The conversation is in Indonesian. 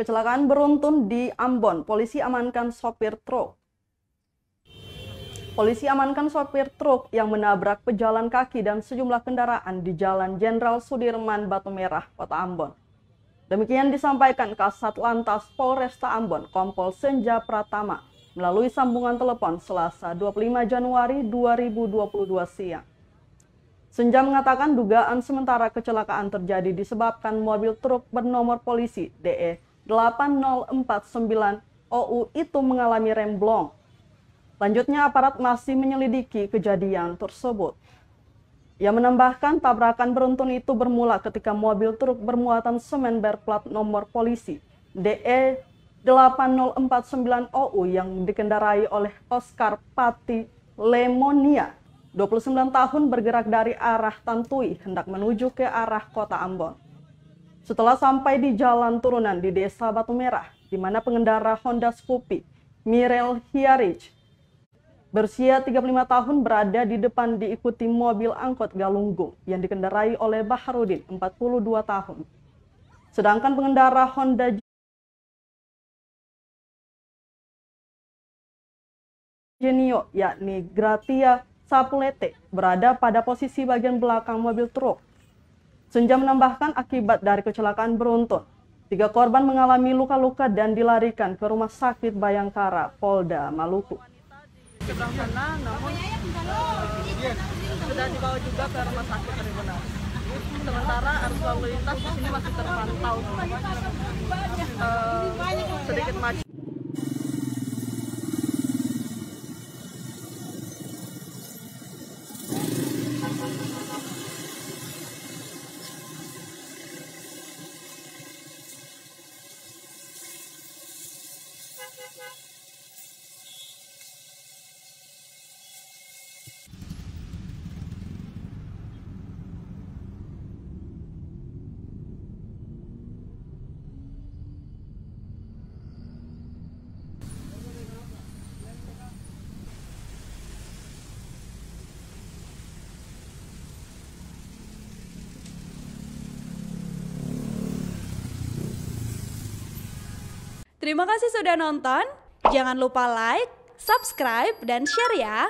Kecelakaan beruntun di Ambon, polisi amankan sopir truk. Polisi amankan sopir truk yang menabrak pejalan kaki dan sejumlah kendaraan di Jalan Jenderal Sudirman, Batu Merah, Kota Ambon. Demikian disampaikan Kasat Lantas Polresta Ambon, Kompol Senja Pratama, melalui sambungan telepon Selasa 25 Januari 2022 siang. Senja mengatakan dugaan sementara kecelakaan terjadi disebabkan mobil truk bernomor polisi DE 8049 OU itu mengalami remblong. Lanjutnya aparat masih menyelidiki kejadian tersebut. Ia menambahkan tabrakan beruntun itu bermula ketika mobil truk bermuatan semen berplat nomor polisi DE 8049 OU yang dikendarai oleh Oscar Pati Lemonia, 29 tahun, bergerak dari arah Tantui hendak menuju ke arah Kota Ambon. Setelah sampai di jalan turunan di Desa Batu Merah, di mana pengendara Honda Scoopy Mirel Hiarij berusia 35 tahun berada di depan diikuti mobil angkot Galunggung yang dikendarai oleh Baharudin, 42 tahun. Sedangkan pengendara Honda Genio yakni Gratia Sapulete berada pada posisi bagian belakang mobil truk. Senja menambahkan akibat dari kecelakaan beruntun, 3 korban mengalami luka-luka dan dilarikan ke Rumah Sakit Bayangkara, Polda Maluku. Seberang sana, namun sudah dibawa juga ke rumah sakit Tribunal. Sementara arus lalu lintas di sini masih terpantau sedikit macet. Terima kasih sudah nonton. Jangan lupa like, subscribe, dan share ya.